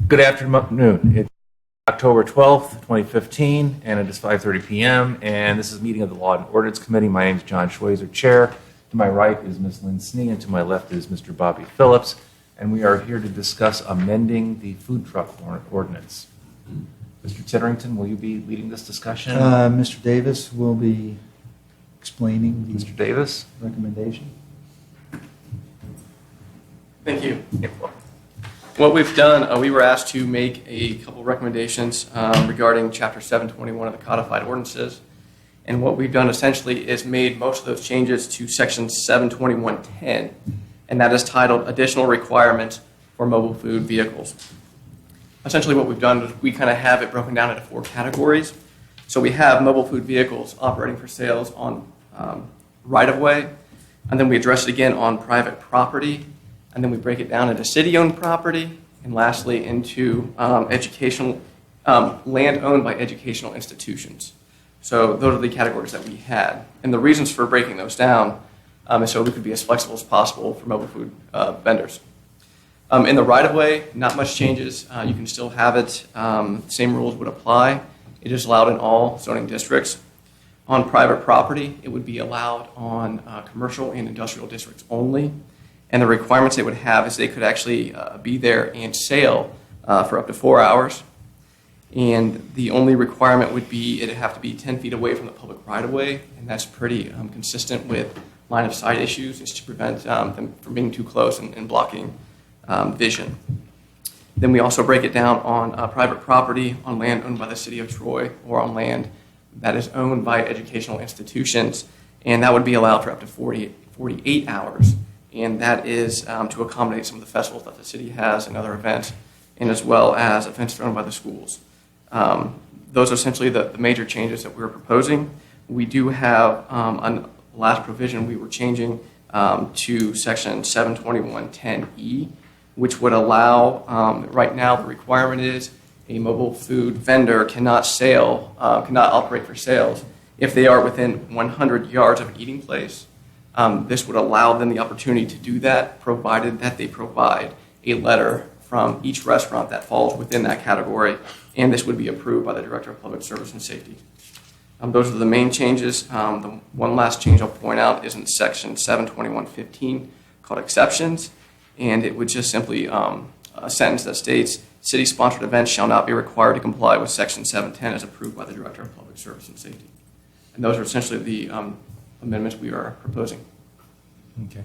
Good afternoon. It's October 12th, 2015, and it is 5:30 p.m., and this is a meeting of the Law and Ordinance Committee. My name is John Schweizer, Chair. To my right is Ms. Lynn Snee, and to my left is Mr. Bobby Phillips, and we are here to discuss amending the food truck ordinance. Mr. Titterington, will you be leading this discussion? Mr. Davis will be explaining the Mr. Davis? recommendation. Thank you. What we've done, we were asked to make a couple recommendations regarding Chapter 721 of the Codified Ordinances. And what we've done essentially is made most of those changes to Section 721.10, and that is titled Additional Requirements for Mobile Food Vehicles. Essentially what we've done is we kind of have it broken down into four categories. So we have mobile food vehicles operating for sales on right-of-way, and then we address it again on private property, and then we break it down into city-owned property, and lastly into educational land owned by educational institutions. So those are the categories that we had. And the reasons for breaking those down is so we could be as flexible as possible for mobile food vendors. In the right-of-way, not much changes. You can still have it. Same rules would apply. It is allowed in all zoning districts. On private property, it would be allowed on commercial and industrial districts only. And the requirements they would have is they could actually be there and sail for up to 4 hours. And the only requirement would be it'd have to be 10 feet away from the public right-of-way, and that's pretty consistent with line-of-sight issues, is to prevent them from being too close and blocking vision. Then we also break it down on private property, on land owned by the city of Troy, or on land that is owned by educational institutions, and that would be allowed for up to 48 hours. And that is to accommodate some of the festivals that the city has and other events, and as well as events thrown by the schools. Those are essentially the major changes that we're proposing. We do have a last provision we were changing to Section 721.10E, which would allow, right now the requirement is a mobile food vendor cannot operate for sales if they are within 100 yards of an eating place. This would allow them the opportunity to do that, provided that they provide a letter from each restaurant that falls within that category, and this would be approved by the Director of Public Service and Safety. Those are the main changes. The one last change I'll point out is in Section 721.15 called Exceptions, and it would just simply a sentence that states, city-sponsored events shall not be required to comply with Section 710 as approved by the Director of Public Service and Safety. And those are essentially the amendments we are proposing. Okay.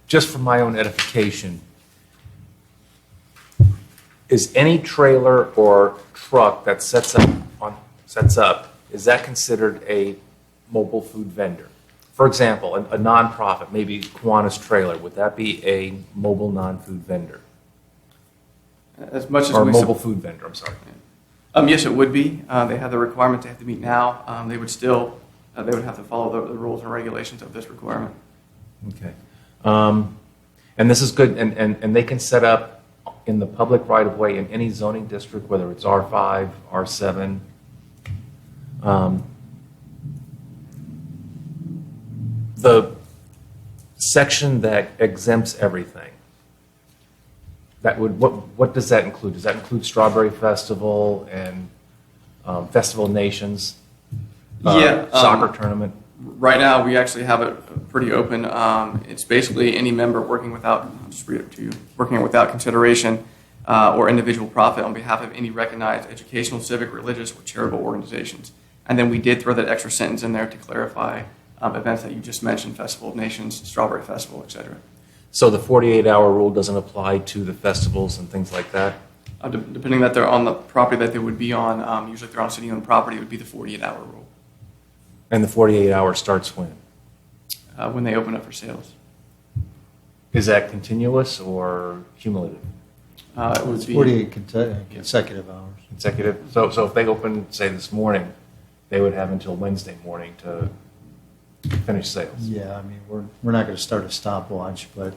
Just for my own edification, is any trailer or truck that sets up, is that considered a mobile food vendor? For example, a nonprofit, maybe Kiwanis Trailer, would that be a mobile non-food vendor? As much as or mobile food vendor, I'm sorry. Yes, it would be. They have the requirement they have to meet now. They would still, they would have to follow the rules and regulations of this requirement. Okay. And this is good, and they can set up in the public right-of-way in any zoning district, whether it's R5, R7. The section that exempts everything, that would what does that include? Does that include Strawberry Festival and Festival Nations? Soccer tournament? Right now, we actually have it pretty open. It's basically any member working without, I'll just read it to you, working without consideration or individual profit on behalf of any recognized educational, civic, religious, or charitable organizations. And then we did throw that extra sentence in there to clarify events that you just mentioned, Festival of Nations, Strawberry Festival, etc. So the 48-hour rule doesn't apply to the festivals and things like that? Depending that they're on the property that they would be on, usually if they're on city-owned property, it would be the 48-hour rule. And the 48-hour starts when? When they open up for sales. Is that continuous or cumulative? It would It's be 48 consecutive hours. Consecutive? So if they open, say, this morning, they would have until Wednesday morning to finish sales? Yeah, I mean, we're not going to start a stopwatch, but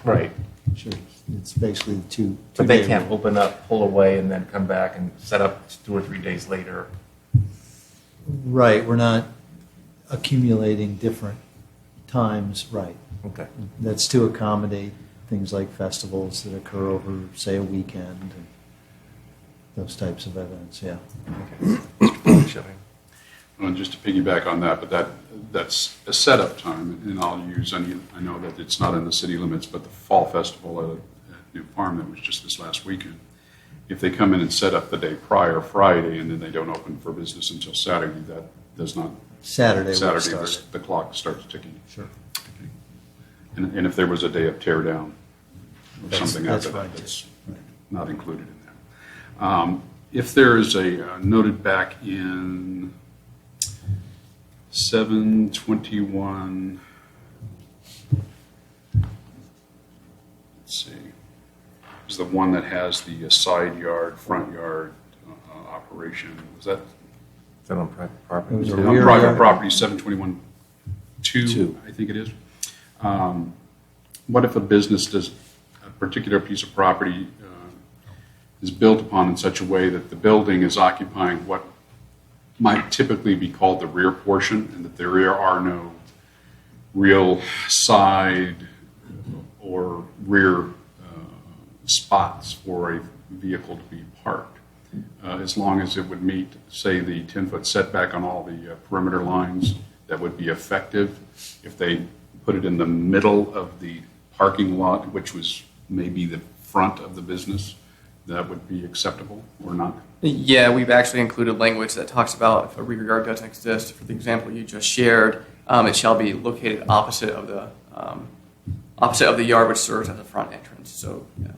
Right. sure, it's basically two. But they day can't rule. open up, pull away, and then come back and set up 2 or 3 days later. Right, we're not accumulating different times, right. Okay. That's to accommodate things like festivals that occur over, say, a weekend, and those types of events, yeah. Just to piggyback on that, but that's a setup time, and I'll use, I know that it's not in the city limits, but the Fall Festival at New Farm that was just this last weekend, if they come in and set up the day prior, Friday, and then they don't open for business until Saturday, that does not... Saturday would start it. The clock starts ticking. Sure. And if there was a day of tear down or something That's after right. that, that's not included in that. If there is a noted back in 721, let's see, is the one that has the side yard, front yard operation. Was that Is that on private property? It was a on rear private yard. property, 721-2, Two. I think it is. What if a business does a particular piece of property is built upon in such a way that the building is occupying what might typically be called the rear portion, and that there are no real side or rear spots for a vehicle to be parked, as long as it would meet, say, the 10-foot setback on all the perimeter lines, that would be effective. If they put it in the middle of the parking lot, which was maybe the front of the business, that would be acceptable or not? Yeah, we've actually included language that talks about if a rear yard doesn't exist. For the example you just shared, it shall be located opposite of the yard which serves as a front entrance. So, yeah.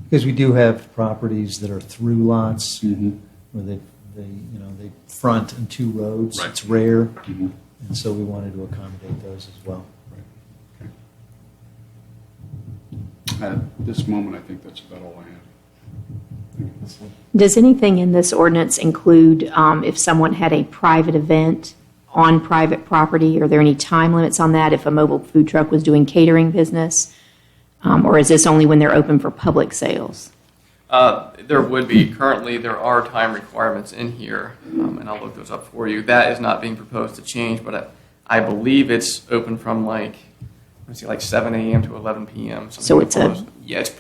Because we do have properties that are through lots Mm-hmm. where they front and two roads. Right. It's rare, Mm-hmm. and so we wanted to accommodate those as well. At this moment, I think that's about all I have. Does anything in this ordinance include if someone had a private event on private property? Are there any time limits on that if a mobile food truck was doing catering business? Or is this only when they're open for public sales? There would be. Currently, there are time requirements in here, and I'll look those up for you. That is not being proposed to change, but I believe it's open from like 7 a.m. to 11 p.m. So it's it's a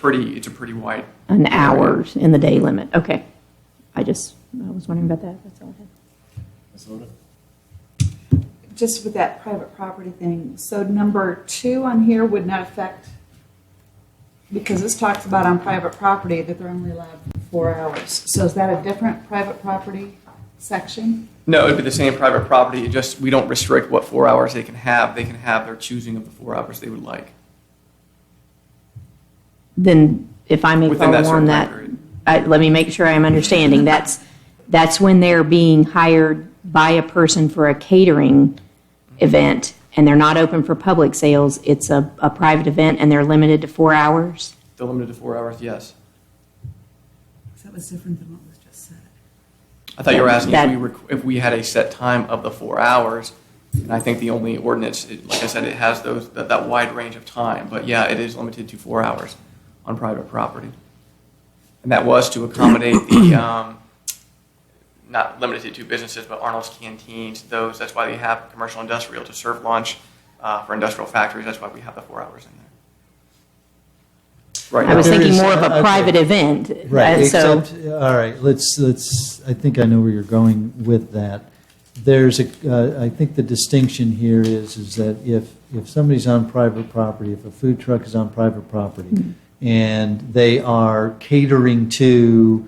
pretty wide. An hour in the day limit. Okay. I was wondering about that. That's all I had. Ms. Loda? Just with that private property thing, so number 2 on here would not affect, because this talks about on private property that they're only allowed for 4 hours. So is that a different private property section? No, it'd be the same private property. We don't restrict what 4 hours they can have. They can have their choosing of the 4 hours they would like. Then, if I may Within follow that on certain that, time let me make sure I'm understanding. That's when they're being hired by a person for a catering event, and they're not open for public sales. It's a private event, and they're limited to 4 hours. They're limited to 4 hours, yes. That was different than what was just said. I thought you were asking if we had a set time of the 4 hours. And I think the only ordinance, like I said, it has that wide range of time. But yeah, it is limited to 4 hours on private property. And that was to accommodate the, not limited to businesses, but Arnold's Canteens, that's why they have commercial industrial to serve lunch for industrial factories. That's why we have the 4 hours in there. Right. I was There thinking is- more of a okay. private event. Right, So, except, all right, let's, I think I know where you're going with that. There's I think the distinction here is that if somebody's on private property, if a food truck is on private property, and they are catering to,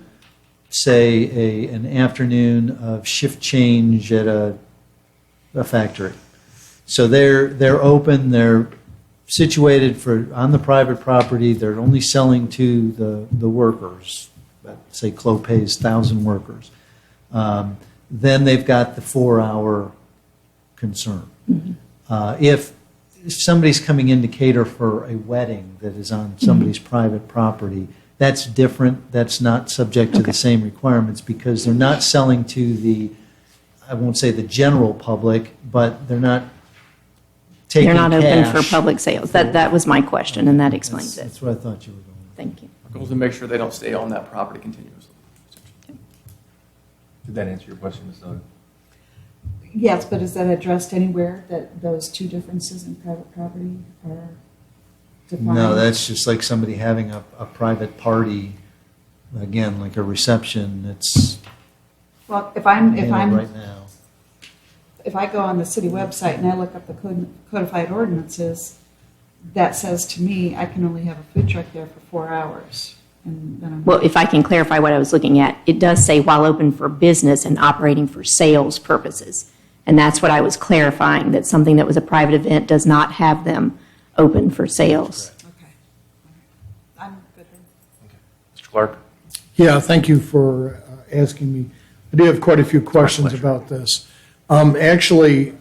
say, an afternoon of shift change at a factory. So they're open, they're situated on the private property, they're only selling to the workers, say Clopay's 1,000 workers. Then they've got the 4-hour concern. If somebody's coming in to cater for a wedding that is on somebody's private property, that's different. That's not subject to the same requirements because they're not selling to I won't say the general public, but they're not taking they're not open for cash. public sales. That was my question, and that explains it. That's what I thought you were going with. Thank you. Our goal is to make sure they don't stay on that property continuously. Did that answer your question, Ms. Loda? Yes, but is that addressed anywhere, that those two differences in private property are? defined? No, that's just like somebody having a private party, again, like a reception. It's Well, if handled right now. if I go on the city website and I look up the codified ordinances, that says to me I can only have a food truck there for 4 hours. And then Well, if I can clarify what I was looking at, it does say while open for business and operating for sales purposes. And that's what I was clarifying, that something that was a private event does not have them open for sales. Okay. I'm good then. Mr. Clark? Yeah, thank you for asking me. I do have quite a few questions pleasure. about this. Actually,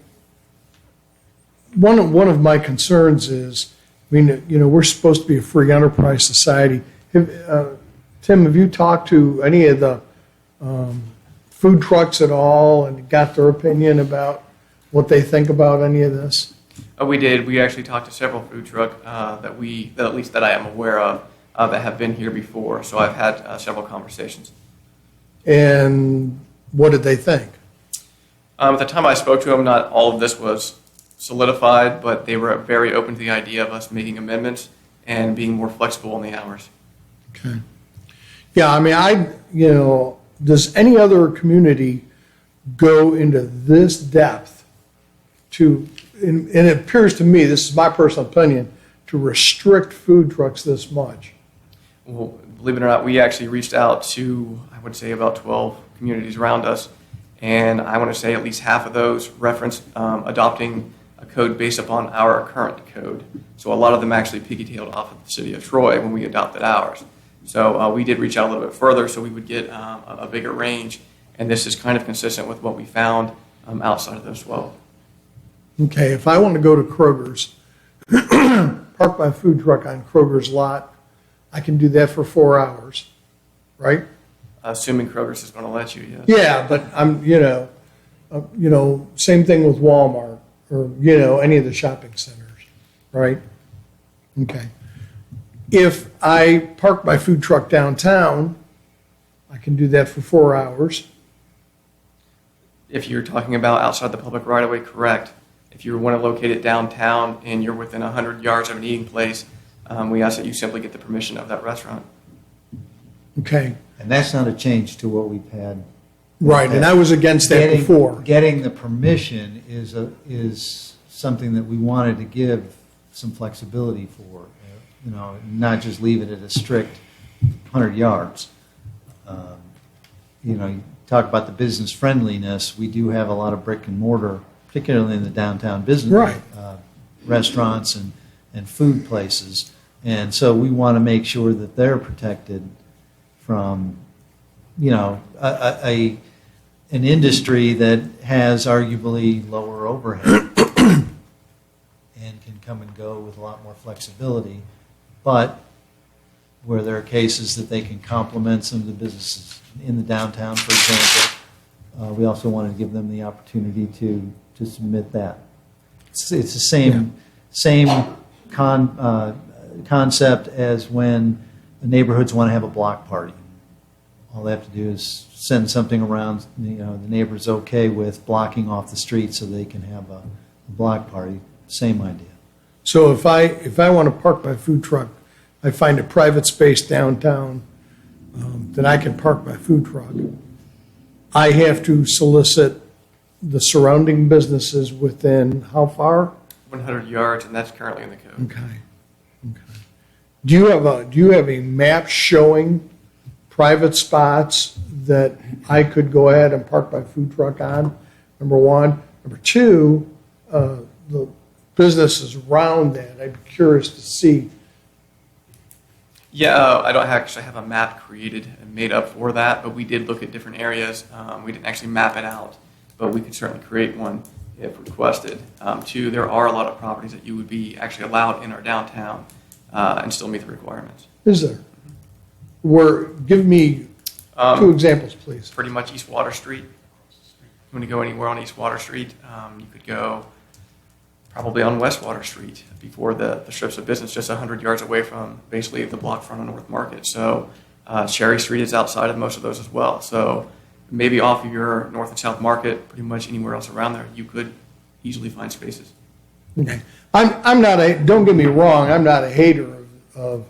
one of my concerns is, I mean, we're supposed to be a free enterprise society. Tim, have you talked to any of the food trucks at all and got their opinion about what they think about any of this? We did. We actually talked to several food truck that at least that I am aware of, that have been here before. So I've had several conversations. And what did they think? At the time I spoke to them, not all of this was solidified, but they were very open to the idea of us making amendments and being more flexible in the hours. Okay. Yeah, I mean, does any other community go into this depth to, and it appears to me, this is my personal opinion, to restrict food trucks this much? Well, believe it or not, we actually reached out to, I would say, about 12 communities around us, and I want to say at least half of those referenced adopting a code based upon our current code. So a lot of them actually piggytailed off of the city of Troy when we adopted ours. So we did reach out a little bit further so we would get a bigger range, and this is kind of consistent with what we found outside of those 12. Okay, if I want to go to Kroger's, park my food truck on Kroger's lot, I can do that for 4 hours, right? Assuming Kroger's is going to let you, yes. Yeah, but I'm, same thing with Walmart or, any of the shopping centers, right? Okay. If I park my food truck downtown, I can do that for 4 hours. If you're talking about outside the public right-of-way, correct. If you want to locate it downtown and you're within 100 yards of an eating place, we ask that you simply get the permission of that restaurant. Okay. And that's not a change to what we've had. Right, and I was against that before. Getting the permission is something that we wanted to give some flexibility for. Not just leave it at a strict 100 yards. You talk about the business friendliness. We do have a lot of brick and mortar, particularly in the downtown business, Right. Restaurants and food places. And so we want to make sure that they're protected from, an industry that has arguably lower overhead and can come and go with a lot more flexibility. But where there are cases that they can complement some of the businesses in the downtown, for example, we also wanted to give them the opportunity to submit that. It's the same concept as when the neighborhoods want to have a block party. All they have to do is send something around, the neighbor's okay with blocking off the street so they can have a block party. Same idea. So if I want to park my food truck, I find a private space downtown that I can park my food truck. I have to solicit the surrounding businesses within how far? 100 yards, and that's currently in the code. Okay. Do you have a map showing private spots that I could go ahead and park my food truck on? Number one. Number two, the businesses around that. I'd be curious to see. Yeah, I don't actually have a map created and made up for that, but we did look at different areas. We didn't actually map it out, but we could certainly create one if requested. Two, there are a lot of properties that you would be actually allowed in our downtown and still meet the requirements. Is there? Give me two examples, please. Pretty much East Water Street. If you want to go anywhere on East Water Street, you could go probably on West Water Street before the strips of business, just 100 yards away from basically the block front on North Market. So Cherry Street is outside of most of those as well. So maybe off of your North and South Market, pretty much anywhere else around there, you could easily find spaces. Okay. I'm not a, don't get me wrong, I'm not a hater of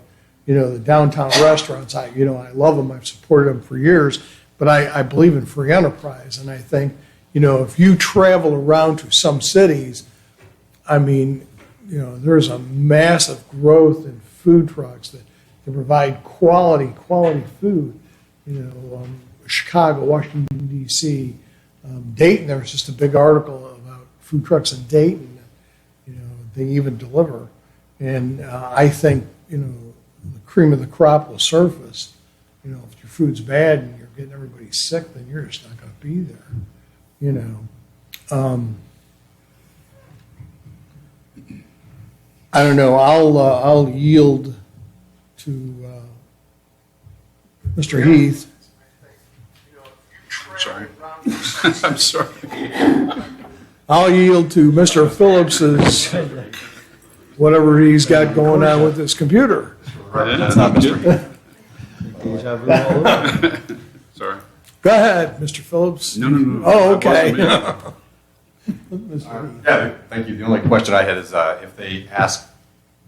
the downtown restaurants. I love them, I've supported them for years, but I believe in free enterprise, and I think, if you travel around to some cities, I mean, there's a massive growth in food trucks that provide quality food. Chicago, Washington, D.C., Dayton, there was just a big article about food trucks in Dayton. They even deliver. And I think, the cream of the crop will surface. If your food's bad and you're getting everybody sick, then you're just not going to be there. I don't know. I'll yield to Mr. Heath. Sorry. I'm sorry. I'll yield to Mr. Phillips's whatever he's got going on with his computer. That's not Mr. Deja vu all over. Sorry. Go ahead, Mr. Phillips. No. Oh, okay. That wasn't me. Yeah, thank you. The only question I had is if they ask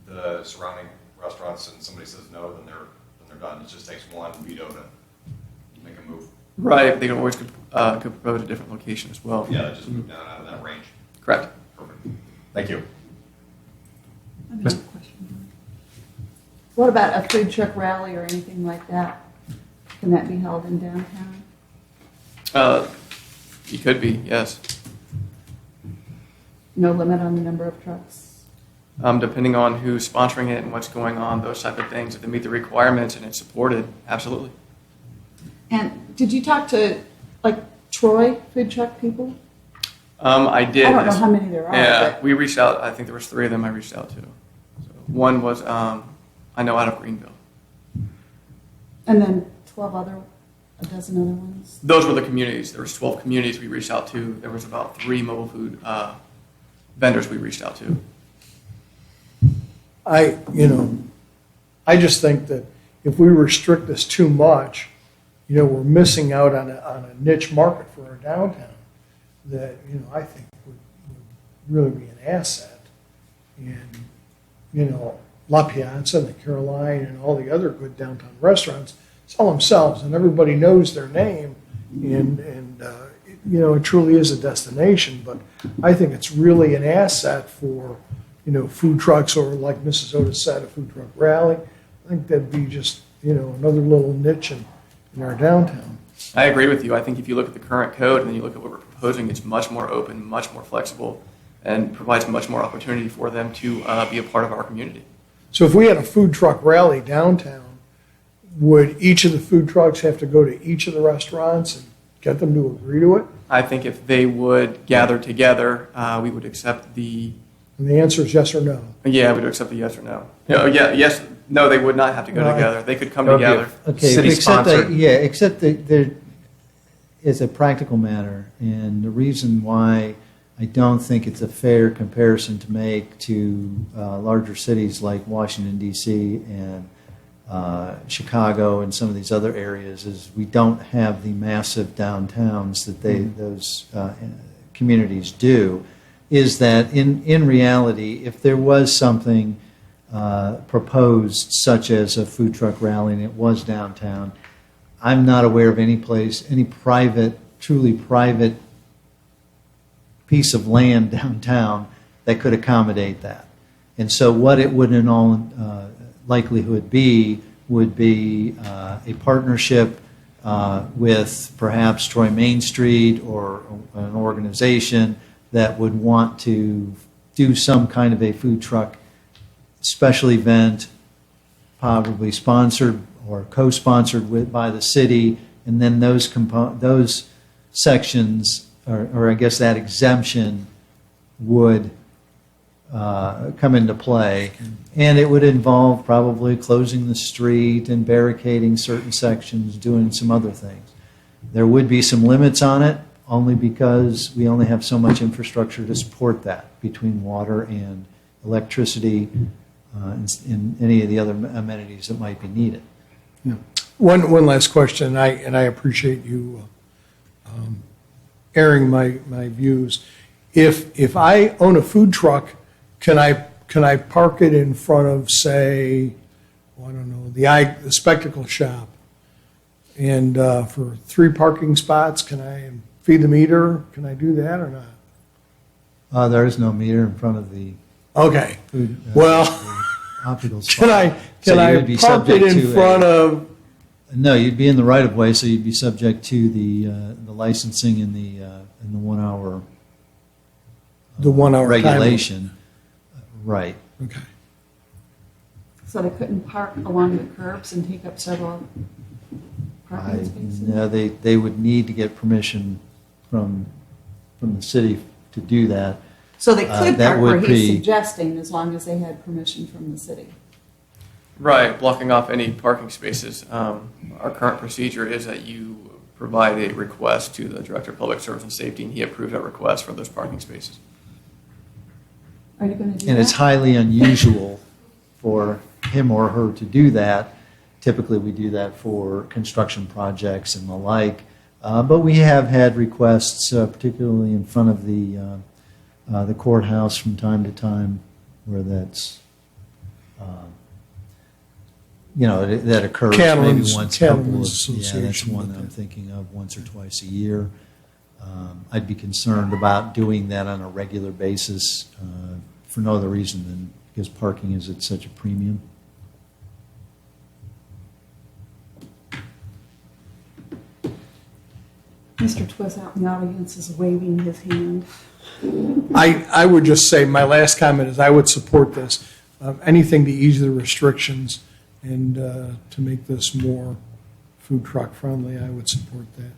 the surrounding restaurants and somebody says no, then they're done. It just takes one veto to make a move. Right, they can always could propose a different location as well. Yeah, just move down out of that range. Correct. Perfect. Thank you. Another question. What about a food truck rally or anything like that? Can that be held in downtown? You could be, yes. No limit on the number of trucks? Depending on who's sponsoring it and what's going on, those type of things. If they meet the requirements and it's supported, absolutely. And did you talk to, Troy food truck people? I did. I don't know how many there are. Yeah, but- we reached out. I think there was 3 of them I reached out to. So one was, I know, out of Greenville. And then a dozen other ones? Those were the communities. There was 12 communities we reached out to. There was about 3 mobile food vendors we reached out to. I just think that if we restrict this too much, we're missing out on a niche market for our downtown that, I think would really be an asset. And, La Piazza and the Caroline and all the other good downtown restaurants sell themselves and everybody knows their name. And it truly is a destination. But I think it's really an asset for, food trucks or, like Mrs. Otis said, a food truck rally. I think that'd be just, another little niche in our downtown. I agree with you. I think if you look at the current code and then you look at what we're proposing, it's much more open, much more flexible, and provides much more opportunity for them to be a part of our community. So if we had a food truck rally downtown, would each of the food trucks have to go to each of the restaurants and get them to agree to it? I think if they would gather together, we would accept the... And the answer is yes or no. Yeah, we would accept the yes or no. Yes, no, they would not have to go No, together. They could come That would be together. Okay, City except that, sponsored. except that there is a practical matter, and the reason why I don't think it's a fair comparison to make to larger cities like Washington, D.C. and Chicago and some of these other areas is we don't have the massive downtowns that those communities do, is that in reality, if there was something proposed such as a food truck rally and it was downtown, I'm not aware of any place, any truly private piece of land downtown that could accommodate that. And so what it would in all likelihood be would be a partnership with perhaps Troy Main Street or an organization that would want to do some kind of a food truck special event, probably sponsored or co-sponsored by the city, and then those sections, or I guess that exemption would come into play, and it would involve probably closing the street and barricading certain sections, doing some other things. There would be some limits on it, only because we only have so much infrastructure to support that between water and electricity and any of the other amenities that might be needed. Yeah. One last question, and I appreciate you airing my views. If I own a food truck can I park it in front of, say, I don't know, the spectacle shop? And for 3 parking spots, can I feed the meter? Can I do that or not? There is no meter in front of the Okay. food. Well, the optical spot. can So you I would be park it subject in to front of? No, you'd be in the right of way, so you'd be subject to the licensing and the 1 hour The 1 hour time limit. regulation. Right. Okay. So they couldn't park along the curbs and take up several parking spaces? No, they would need to get permission from the city to do that. So they could that park where would he's be- suggesting, as long as they had permission from the city. Right, blocking off any parking spaces. Our current procedure is that you provide a request to the Director of Public Service and Safety, and he approves that request for those parking spaces. Are you going to do that? And it's highly unusual for him or her to do that. Typically, we do that for construction projects and the like. But we have had requests, particularly in front of the courthouse from time to time, where that's, that occurs maybe Cattlemen's- once a couple of, Cattlemen's yeah, that's Association one did that I'm that. thinking of once or twice a year. I'd be concerned about doing that on a regular basis for no other reason than because parking is at such a premium. Mr. Twiss out in the audience is waving his hand. I would just say, my last comment is I would support this. Anything to ease the restrictions and to make this more food truck friendly, I would support that.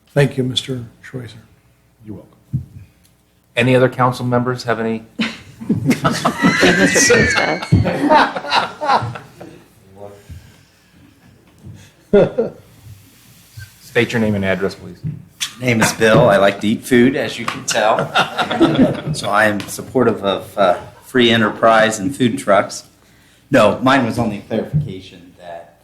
Thank you, Mr. Schweizer. You're welcome. Any other council members have any? Mr. Pitts does. State your name and address, please. Name is Bill. I like to eat food, as you can tell. So I am supportive of free enterprise and food trucks. No, mine was only a clarification that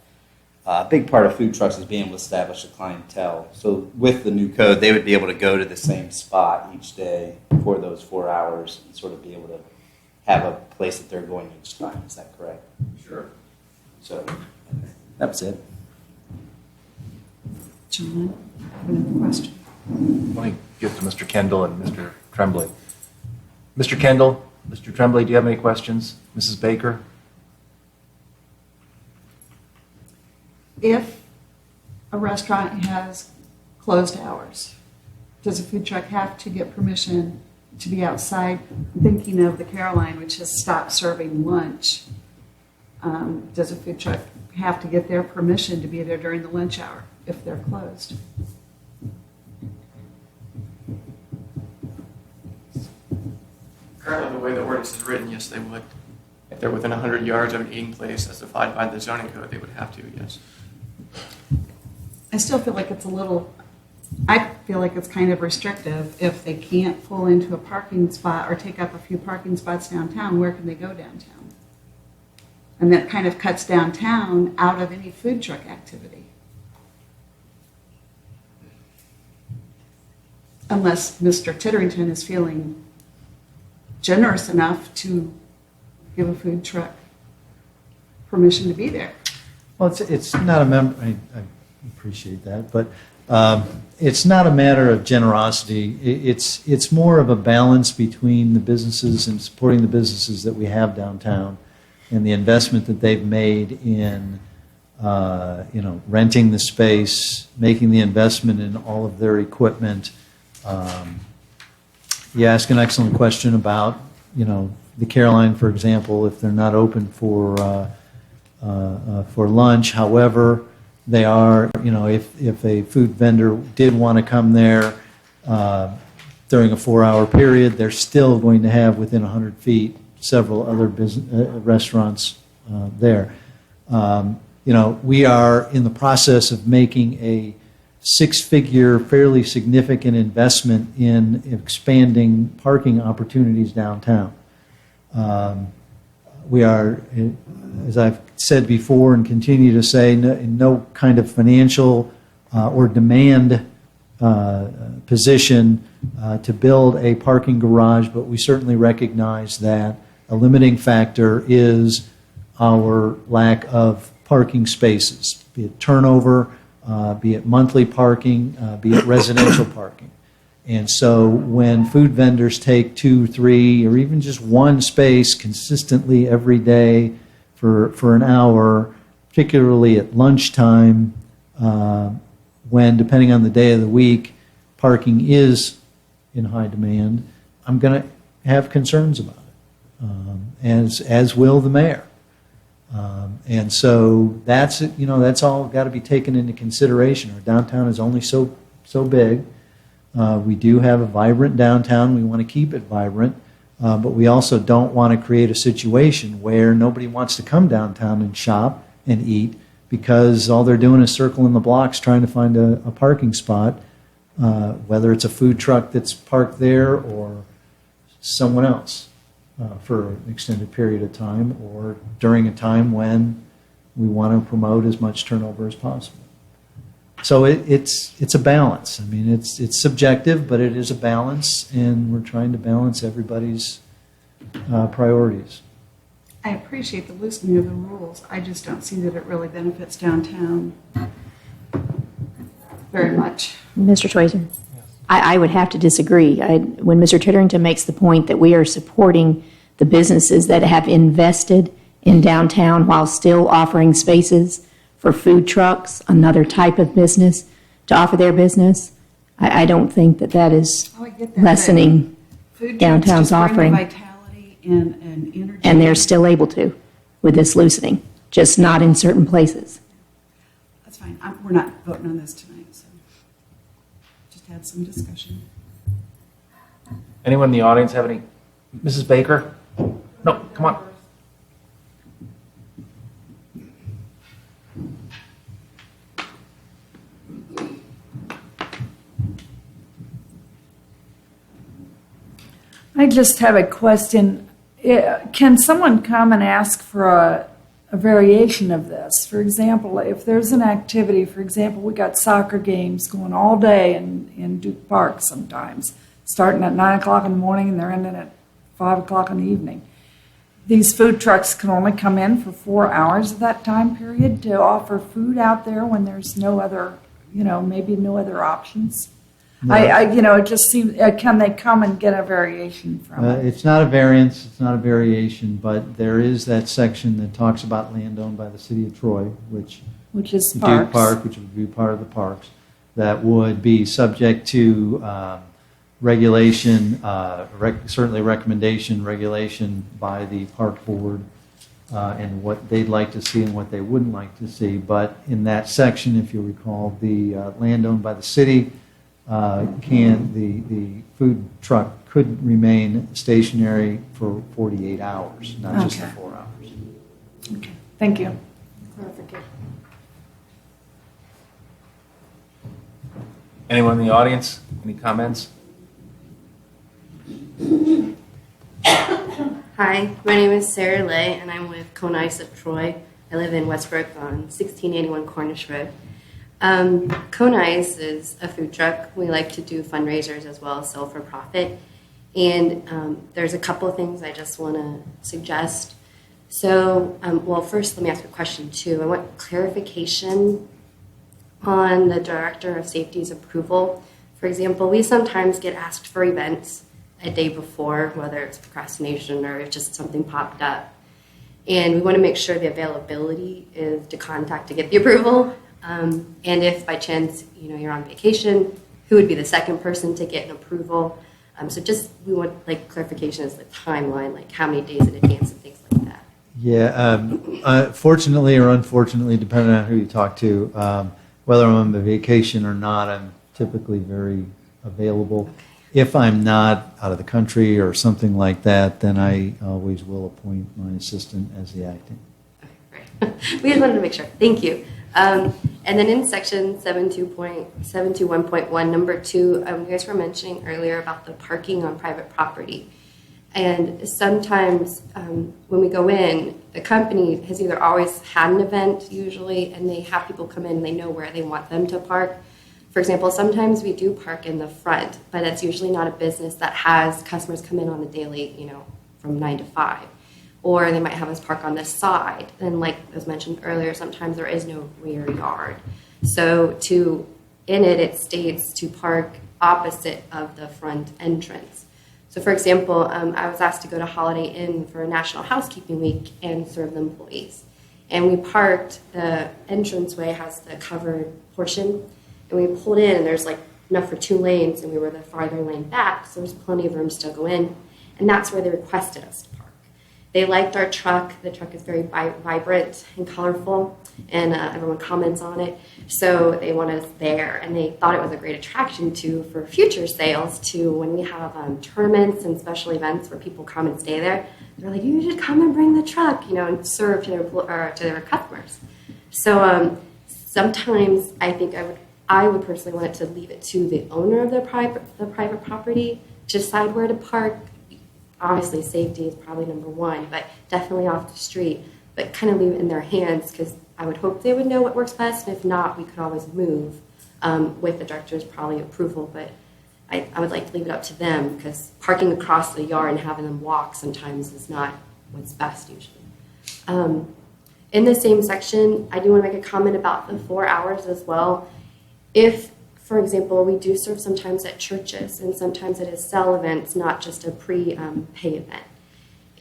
a big part of food trucks is being able to establish a clientele. So with the new code, they would be able to go to the same spot each day for those 4 hours and sort of be able to have a place that they're going each time. Is that correct? Sure. So that's it. John, I have another question. Let me give to Mr. Kendall and Mr. Tremblay. Mr. Kendall, Mr. Tremblay, do you have any questions? Mrs. Baker? If a restaurant has closed hours, does a food truck have to get permission to be outside? I'm thinking of the Caroline, which has stopped serving lunch. Does a food truck have to get their permission to be there during the lunch hour if they're closed? Currently, the way the ordinance is written, yes, they would. If they're within 100 yards of an eating place as defined by the zoning code, they would have to, yes. I still feel like it's I feel like it's kind of restrictive. If they can't pull into a parking spot or take up a few parking spots downtown, where can they go downtown? And that kind of cuts downtown out of any food truck activity. Unless Mr. Titterington is feeling generous enough to give a food truck permission to be there. Well, it's not a I appreciate that, but it's not a matter of generosity. It's more of a balance between the businesses and supporting the businesses that we have downtown, and the investment that they've made in renting the space, making the investment in all of their equipment. You ask an excellent question about the Caroline, for example, if they're not open for lunch. However, they are, if a food vendor did want to come there during a 4-hour period, they're still going to have within 100 feet several other restaurants there. We are in the process of making a 6-figure, fairly significant investment in expanding parking opportunities downtown. We are, as I've said before and continue to say, in no kind of financial or demand position to build a parking garage, but we certainly recognize that a limiting factor is our lack of parking spaces, be it turnover, be it monthly parking, be it residential parking. And so when food vendors take 2, 3, or even just one space consistently every day for an hour, particularly at lunchtime, when, depending on the day of the week, parking is in high demand, I'm going to have concerns about it, as will the mayor. And so that's all got to be taken into consideration. Our downtown is only so big. We do have a vibrant downtown. We want to keep it vibrant, but we also don't want to create a situation where nobody wants to come downtown and shop and eat because all they're doing is circling the blocks trying to find a parking spot, whether it's a food truck that's parked there or someone else for an extended period of time, or during a time when we want to promote as much turnover as possible. So it's a balance. I mean, it's subjective, but it is a balance, and we're trying to balance everybody's priorities. I appreciate the loosening of the rules. I just don't see that it really benefits downtown very much. Mr. Schweizer? I would have to disagree. When Mr. Titterington makes the point that we are supporting the businesses that have invested in downtown while still offering spaces for food trucks, another type of business, to offer their business, I don't think that is Oh, I get that, lessening Food trucks downtown's just bring offering. the vitality and energy. And they're still able to with this loosening, just not in certain places. That's fine. We're not voting on this tonight, so just had some discussion. Anyone in the audience have any? Mrs. Baker? No, come on. I just have a question. Can someone come and ask for a variation of this? For example, if there's an activity, for example, we got soccer games going all day in Duke Park sometimes, starting at 9 o'clock in the morning and they're ending at 5 o'clock in the evening. These food trucks can only come in for 4 hours of that time period to offer food out there when there's no other, maybe no other options. No. It just seems, can they come and get a variation from it? It's not a variance, it's not a variation, but there is that section that talks about land owned by the city of Troy, which Is Duke parks. Park, which would be part of the parks, that would be subject to regulation, certainly recommendation, regulation by the park board, and what they'd like to see and what they wouldn't like to see. But in that section, if you recall, the land owned by the city, the food truck could remain stationary for 48 hours, not just the Okay. 4 hours. Okay, thank you. Clarification. Anyone in the audience? Any comments? Hi, my name is Sarah Lay, and I'm with Cone Ice of Troy. I live in Westbrook on 1681 Cornish Road. Cone Ice is a food truck. We like to do fundraisers as well as sell for profit. And there's a couple of things I just want to suggest. So, first, let me ask a question too. I want clarification on the Director of Safety's approval. For example, we sometimes get asked for events a day before, whether it's procrastination or if just something popped up. And we want to make sure the availability is to contact to get the approval. And if by chance, you're on vacation, who would be the second person to get an approval? We want clarification as the timeline, how many days in advance and things like that. Yeah, fortunately or unfortunately, depending on who you talk to, whether I'm on vacation or not, I'm typically very available. If I'm not out of the country or something like that, then I always will appoint my assistant as the acting. Okay, great. We just wanted to make sure. Thank you. And then in section 721.1, number 2, you guys were mentioning earlier about the parking on private property. And sometimes when we go in, the company has either always had an event usually, and they have people come in and they know where they want them to park. For example, sometimes we do park in the front, but it's usually not a business that has customers come in on the daily, from 9 to 5. Or they might have us park on the side. And like was mentioned earlier, sometimes there is no rear yard. So in it states to park opposite of the front entrance. So for example, I was asked to go to Holiday Inn for a National Housekeeping Week and serve the employees. And we parked, the entranceway has the covered portion, and we pulled in, and there's like enough for 2 lanes, and we were the farther lane back, so there's plenty of room to still go in. And that's where they requested us to park. They liked our truck. The truck is very vibrant and colorful, and everyone comments on it. So they wanted us there, and they thought it was a great attraction for future sales to when we have tournaments and special events where people come and stay there. They're like, you should come and bring the truck, and serve to their customers. So sometimes I think I would personally want to leave it to the owner of the private property to decide where to park. Obviously, safety is probably number one, but definitely off the street. But kind of leave it in their hands, because I would hope they would know what works best. And if not, we could always move with the director's probably approval. But I would like to leave it up to them, because parking across the yard and having them walk sometimes is not what's best usually. In the same section, I do want to make a comment about the 4 hours as well. If, for example, we do serve sometimes at churches, and sometimes it is sell events, not just a pre-pay event.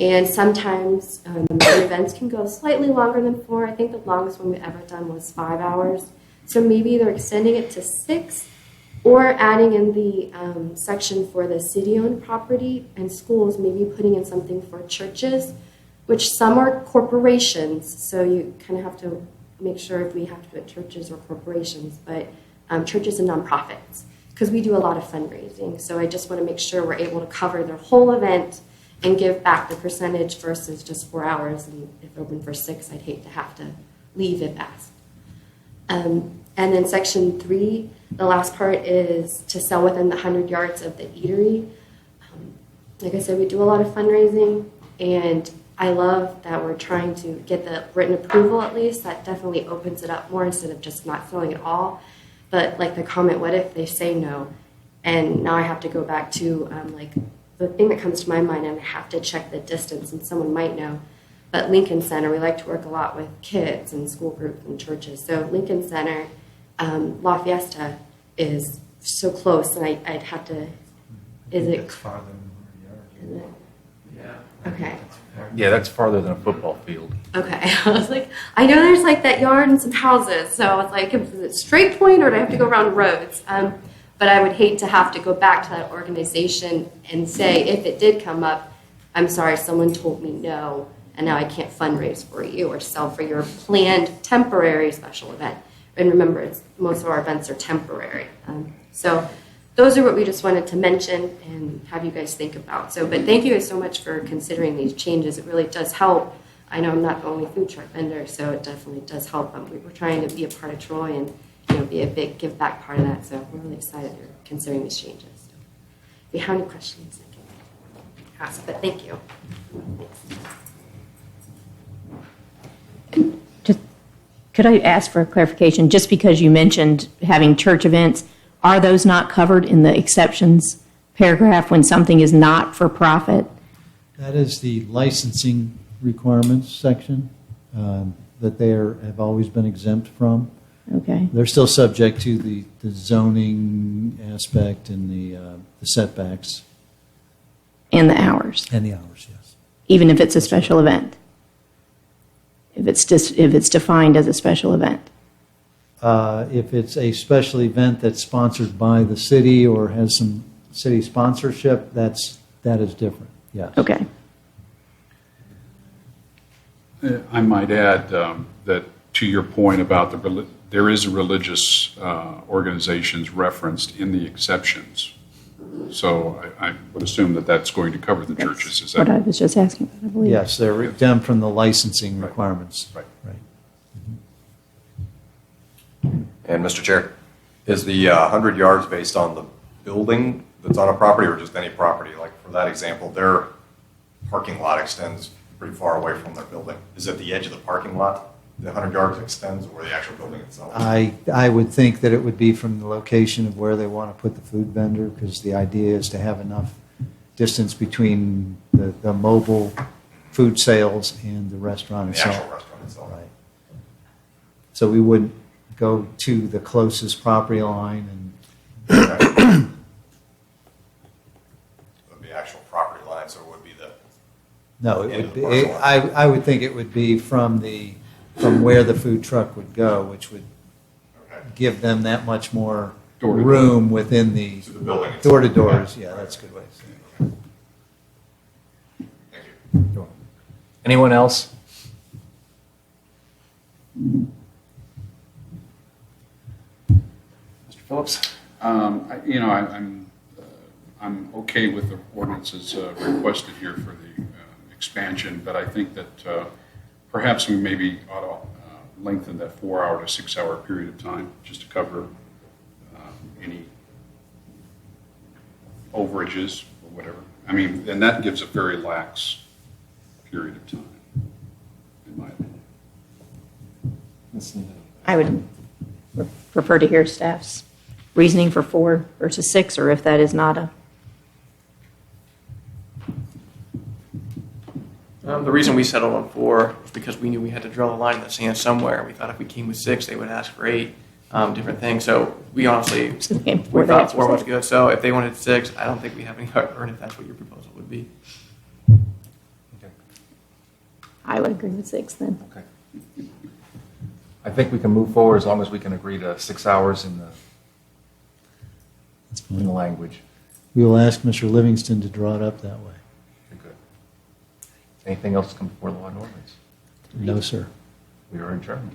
And sometimes the events can go slightly longer than 4. I think the longest one we've ever done was 5 hours. So maybe they're extending it to 6, or adding in the section for the city-owned property and schools, maybe putting in something for churches, which some are corporations, so you kind of have to make sure if we have to put churches or corporations, but churches and nonprofits, because we do a lot of fundraising. So I just want to make sure we're able to cover their whole event and give back the percentage versus just 4 hours. And if open for 6, I'd hate to have to leave if asked. And then section 3, the last part is to sell within the 100 yards of the eatery. Like I said, we do a lot of fundraising, and I love that we're trying to get the written approval at least. That definitely opens it up more instead of just not filling it all. But like the comment, what if they say no? And now I have to go back to the thing that comes to my mind, and I have to check the distance, and someone might know. But Lincoln Center, we like to work a lot with kids and school groups and churches. So Lincoln Center, La Fiesta is so close, and I'd have to, is it? It's farther than 100 yards. Is it? Yeah. Okay. Yeah, that's farther than a football field. Okay. I was like, I know there's like that yard and some houses. So I was like, is it straight point, or do I have to go around roads? But I would hate to have to go back to that organization and say, if it did come up, I'm sorry, someone told me no, and now I can't fundraise for you or sell for your planned temporary special event. And remember, most of our events are temporary. So those are what we just wanted to mention and have you guys think about. But thank you guys so much for considering these changes. It really does help. I know I'm not the only food truck vendor, so it definitely does help. We're trying to be a part of Troy and be a big give back part of that. So we're really excited you're considering these changes. So if you have any questions, I can ask. But thank you. Could I ask for a clarification? Just because you mentioned having church events, are those not covered in the exceptions paragraph when something is not for profit? That is the licensing requirements section that they have always been exempt from. Okay. They're still subject to the zoning aspect and the setbacks. And the hours, And the hours, yes. even if it's a special event? If it's defined as a special event? If it's a special event that's sponsored by the city or has some city sponsorship, that is different, yes. Okay. I might add that to your point about there is a religious organizations referenced in the exceptions. So I would assume that that's going to cover the churches. Is that what I was just asking about, I believe. Yes, they're exempt from the licensing requirements. Right. And Mr. Chair, is the 100 yards based on the building that's on a property or just any property? Like for that example, their parking lot extends pretty far away from their building. Is it the edge of the parking lot? the 100 yards extends or the actual building itself? I would think that it would be from the location of where they want to put the food vendor, because the idea is to have enough distance between the mobile food sales and the restaurant The itself. actual restaurant itself? Right. So we wouldn't go to the closest property line and The actual property line, so it would be the, no, it End would of be, the parcel I would think it would be from where the food truck would go, which would okay, give them that much more Door to door. room within the to the building itself? door to doors. Yeah, that's a good way to say it. Thank you. Anyone else? Mr. Phillips? I'm okay with the ordinances requested here for the expansion, but I think that perhaps we maybe ought to lengthen that 4-hour to 6-hour period of time just to cover any overages or whatever. I mean, and that gives a very lax period of time, in my opinion. I would prefer to hear staff's reasoning for 4 versus 6, or if that is not a, The reason we settled on 4 was because we knew we had to draw the line in the sand somewhere. We thought if we came with 6, they would ask for 8, different things. So we honestly, so we came we 4, thought 4 was good. So if they wanted 6, I don't think we have any heartburn if that's what your proposal would be. I would agree with 6 then. Okay. I think we can move forward as long as we can agree to 6 hours in That's the fine. language. We will ask Mr. Livingston to draw it up that way. Very good. Anything else to come before law and ordinance? No, sir. We are adjourned.